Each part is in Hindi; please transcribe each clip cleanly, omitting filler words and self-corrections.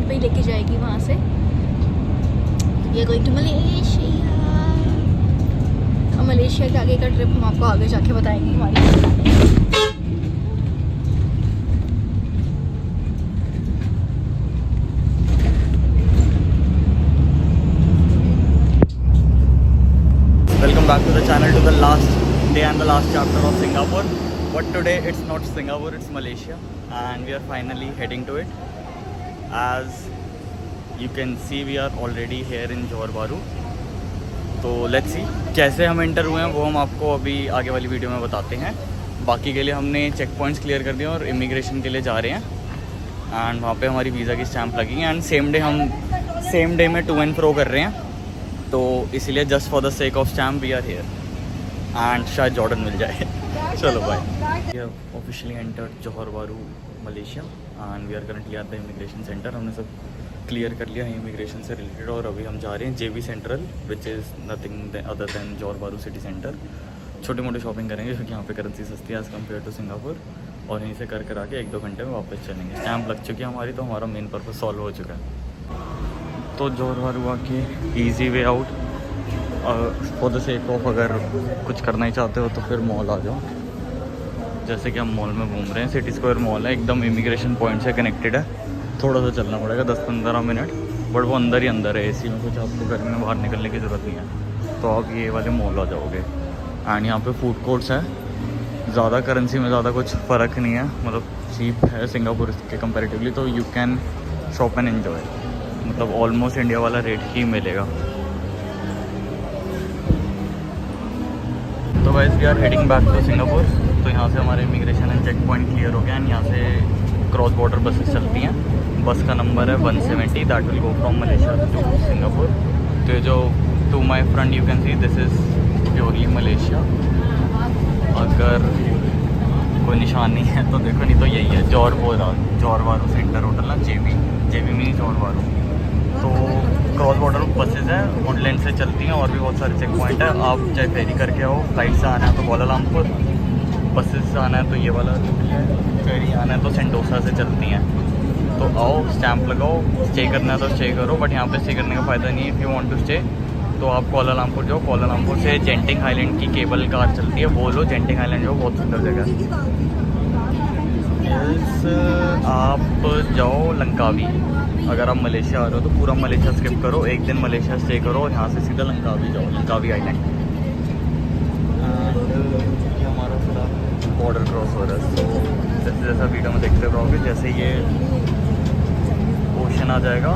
पॉइंट पे ही लेके जाएगी वहाँ से। We are going to Malaysia. और मलेशिया के आगे का ट्रिप हम आपको आगे जाके बताएंगे हमारी। Welcome back to the channel, to the last day and the last chapter of Singapore. But today it's not Singapore, it's Malaysia, and we are finally heading to it. As you can see, we are already here in Johor Bahru. तो let's see कैसे हम एंटर हुए हैं वो हम आपको अभी आगे वाली वीडियो में बताते हैं। बाकी के लिए हमने चेक पॉइंट्स क्लियर कर दिए और इमिग्रेशन के लिए जा रहे हैं। एंड वहाँ पे हमारी वीज़ा की स्टैंप लगी है एंड सेम डे में टू एंड फ्रो कर रहे हैं। तो इसीलिए just for the sake of stamp we are here and शायद जॉर्डन मिल जाए। चलो bye. We have officially entered Johor Bahru Malaysia and we are currently at the immigration centre. हमने सब क्लियर कर लिया है इमिग्रेशन से रिलेटेड और अभी हम जा रहे हैं JB central, which is nothing other than Johor Bahru city centre. छोटी मोटी शॉपिंग करेंगे क्योंकि यहाँ पे करेंसी सस्ती है एज़ कम्पेयर टू सिंगापुर, और यहीं से कर आके 1-2 घंटे में वापस चलेंगे। स्टैम्प लग चुकी है हमारी, तो हमारा मेन पर्पज़ सॉल्व हो चुका है। तो जोहर बारू आके easy way out for the sake of अगर कुछ करना ही चाहते हो तो फिर मॉल आ जाओ। जैसे कि हम मॉल में घूम रहे हैं, सिटी स्क्वायर मॉल है, एकदम इमिग्रेशन पॉइंट से कनेक्टेड है। थोड़ा सा चलना पड़ेगा 10-15 मिनट, बट वो अंदर ही अंदर है। AC में कुछ आपको घर में बाहर निकलने की ज़रूरत नहीं है। तो आप ये वाले मॉल आ जाओगे एंड यहाँ पे फूड कोर्ट्स है। ज़्यादा करेंसी में ज़्यादा कुछ फ़र्क नहीं है, मतलब चीप है सिंगापुर के कंपेरेटिवली, तो you can shop and enjoy. मतलब ऑलमोस्ट इंडिया वाला रेट ही मिलेगा। तो guys we are heading back to Singapore. तो यहाँ से हमारे immigration and check point clear हो गया एंड यहाँ से क्रॉस बॉर्डर बसेस चलती हैं। बस का नंबर है 170, that will go from Malaysia to Singapore. तो जो to my front you can see this is purely Malaysia. अगर कोई निशान नहीं है तो देखो, नहीं तो यही है जोहर बारू सेंटर होटल ना, JB में जोहर बारू। तो क्रॉस बॉर्डर बसेज हैं, वुडलैंड से चलती हैं और भी बहुत सारे चेक पॉइंट है। आप चाहे फेरी करके आओ, फ्लाइट से आना है तो कोलालमपुर, बसेज से आना है तो ये वाला फेरी आना है तो सेंटोसा से चलती हैं। तो आओ, स्टैंप लगाओ, स्टे करना है तो स्टे करो, बट यहाँ पे स्टे करने का फ़ायदा नहीं है। If you want to stay तो आप कोलालमपुर जाओ, कोलालमपुर से जेंटिंग आइलैंड की केबल कार चलती है, वो लो। जेंटिंग आइलैंड जो बहुत सुंदर जगह है। आप जाओ लंकावी। अगर आप मलेशिया आ रहे हो तो पूरा मलेशिया स्किप करो, एक दिन मलेशिया स्टे करो और यहाँ से सीधा लंकावी जाओ, लंकावी आइलैंड। ये हमारा पूरा बॉर्डर क्रॉस हो रहा है। तो जैसा वीडियो में देखते रहोगे, जैसे ये ओशन आ जाएगा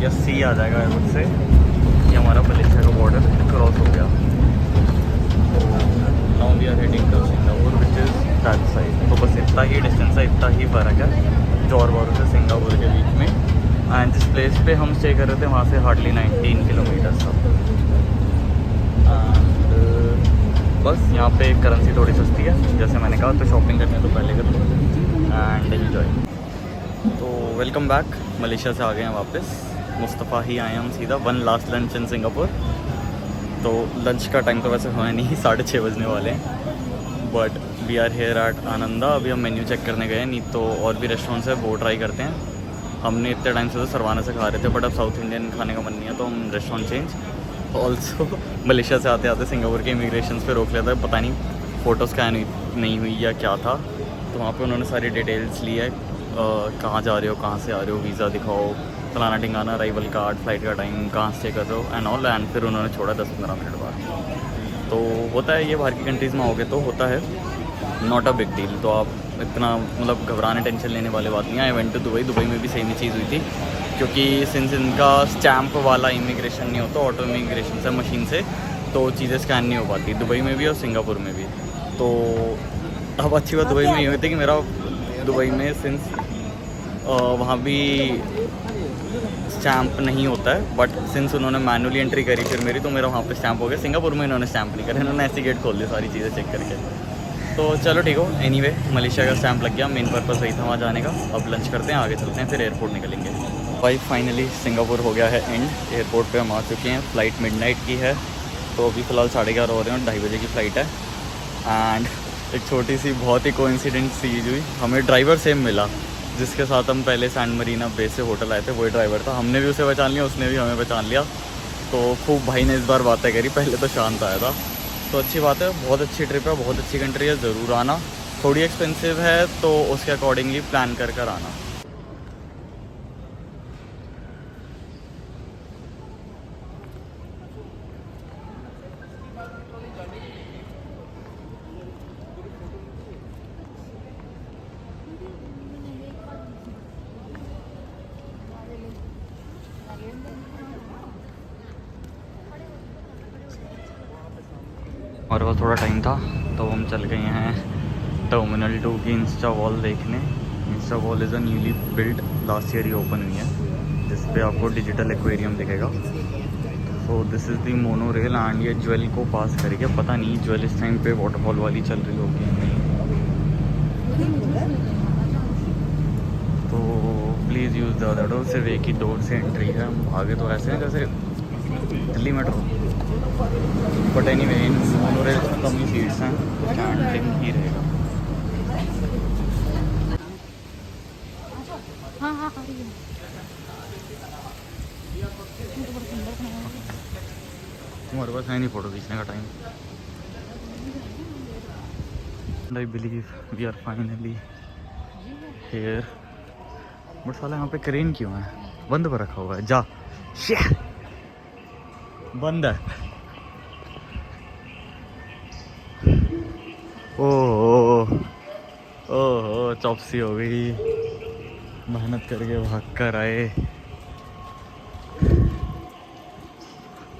या सी आ जाएगा मुझसे, ये हमारा मलेशिया का बॉर्डर क्रॉस हो गया। Now we are heading to Singapore which is that side. तो बस इतना ही डिस्टेंस है, इतना ही फ़र्क है जोहर बारू से सिंगापुर के बीच में। एंड जिस प्लेस पे हम स्टे कर रहे थे वहाँ से हार्डली 19 किलोमीटर था। बस यहाँ पे करेंसी थोड़ी सस्ती है, जैसे मैंने कहा, तो शॉपिंग करने तो पहले कर लो एंड एंजॉय। तो वेलकम बैक, मलेशिया से आ गए हैं वापस। मुस्तफ़ा ही आए हैं हम सीधा। 1 लास्ट लंच इन सिंगापुर। तो लंच का टाइम तो वैसे हुआ नहीं, 6:30 बजने वाले हैं, but we are here at Ananda. अभी हम मेन्यू चेक करने गए, नहीं तो और भी रेस्टोरेंट्स है वो ट्राई करते हैं। हमने इतने टाइम से तो सरवाना से खा रहे थे, बट अब साउथ इंडियन खाने का मन नहीं है तो हम रेस्टोरेंट चेंज। ऑल्सो मलेशिया से आते आते सिंगापुर के इमिग्रेशन पे रोक लिया था, पता नहीं फ़ोटो स्कैन नहीं हुई या क्या था। तो वहाँ पे उन्होंने सारी डिटेल्स ली है, कहाँ जा रहे हो, कहाँ से आ रहे हो, वीज़ा दिखाओ, फलाना टिंगाना, अराइवल कार्ड, फ्लाइट का टाइम, कहाँ स्टे कर रहे हो एंड ऑल। एंड फिर उन्होंने छोड़ा 10-15 मिनट बाद। तो होता है ये, बाहर की कंट्रीज़ में आओगे तो होता है, नॉट अ बिग डील। तो आप इतना मतलब घबराने, टेंशन लेने वाली बात नहीं है। आई वेंट टू दुबई में भी सेम ही चीज़ हुई थी, क्योंकि सिंस इनका स्टैम्प वाला इमिग्रेशन नहीं होता, ऑटो इमिग्रेशन से, मशीन से, तो चीज़ें स्कैन नहीं हो पाती दुबई में भी और सिंगापुर में भी। तो अब अच्छी बात दुबई में ये हुई थी कि मेरा दुबई में सिंस वहाँ भी स्टैम्प नहीं होता है, बट सिंस उन्होंने मैनुअली एंट्री करी फिर मेरी, तो मेरा वहाँ पे स्टैम्प हो गया। सिंगापुर में इन्होंने स्टैम्प नहीं करा, इन्होंने ऐसी गेट खोल दी सारी चीज़ें चेक करके। तो चलो ठीक हो, एनीवे मलेशिया का स्टैम्प लग गया, मेन पर्पस वही था वहाँ जाने का। अब लंच करते हैं, आगे चलते हैं, फिर एयरपोर्ट निकलेंगे। भाई फाइनली सिंगापुर हो गया है एंड। एयरपोर्ट पे हम आ चुके हैं, फ़्लाइट मिडनाइट की है, तो अभी फ़िलहाल 11:30 हो रहे हैं, 2:30 बजे की फ़्लाइट है। एंड एक छोटी सी बहुत ही कोइंसिडेंट चीज़ हुई, हमें ड्राइवर सेम मिला, जिसके साथ हम पहले सैंड मरीना बे से होटल आए थे, वही ड्राइवर था। हमने भी उसे पहचान लिया, उसने भी हमें पहचान लिया। तो खूब भाई ने इस बार बातें करी, पहले तो शांत आया था। तो अच्छी बात है, बहुत अच्छी ट्रिप है, बहुत अच्छी कंट्री है, ज़रूर आना। थोड़ी एक्सपेंसिव है तो उसके अकॉर्डिंगली प्लान कर कर आना। हमारे पास थोड़ा टाइम था तो हम चल गए हैं टर्मिनल 2 की इंस्टा वॉल देखने। Insta wall is a newly build, last year he open हुई है, जिस पे आपको डिजिटल एक्वेरियम दिखेगा। So this is the mono rail and ये ज्वेल को पास करके, पता नहीं ज्वेल इस टाइम पे वाटरफॉल वाली चल रही होगी या नहीं। तो please use the other door, सिर्फ एक ही डोर से एंट्री है। हम भागे तो ऐसे हैं जैसे Delhi metro, but any way in mono rail में कम ही सीट्स हैं, स्टैंडिंग ही रहेगा। हाँ हाँ आ रही है। हमारे पास है नहीं फ़ोटो खींचने का time. I believe we are finally here. But साला यहाँ पे क्रेन क्यों है? बंद पर रखा हुआ है। जा बंद है। ओह ओह चौपसी हो गई, मेहनत करके भाग कर आए।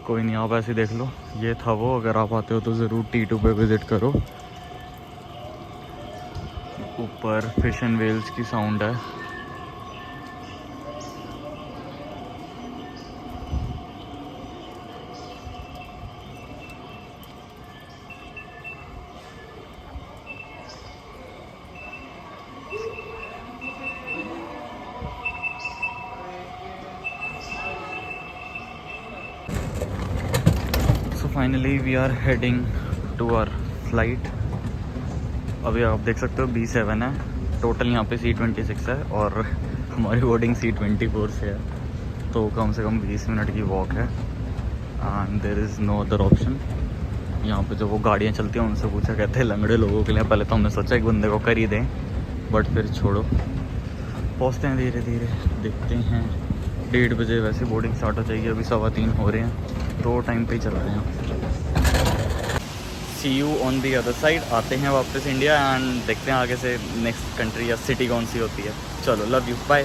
कोई नहीं, आप ऐसे देख लो, ये था वो। अगर आप आते हो तो ज़रूर T2 पे विज़िट करो। ऊपर फिश एंड वेल्स की साउंड है। So finally we are heading to our flight. अभी आप देख सकते हो B7 है, टोटल यहाँ पे C26 है और हमारी बोर्डिंग C24 से है। तो कम से कम 20 मिनट की वॉक है and there is no other option. यहाँ पे जो वो गाड़ियाँ चलती हैं उनसे पूछा, कहते हैं लंगड़े लोगों के लिए। पहले तो हमने सोचा एक बंदे को कर ही दें, बट फिर छोड़ो, पहुँचते हैं धीरे धीरे, देखते हैं। 1:30 बजे वैसे बोर्डिंग स्टार्ट हो जाएगी, अभी 2:15 हो रहे हैं, तो टाइम पे ही चला रहे हैं। See you on the other side. आते हैं वापस इंडिया एंड देखते हैं आगे से नेक्स्ट कंट्री या सिटी कौन सी होती है। चलो, लव यू, बाय।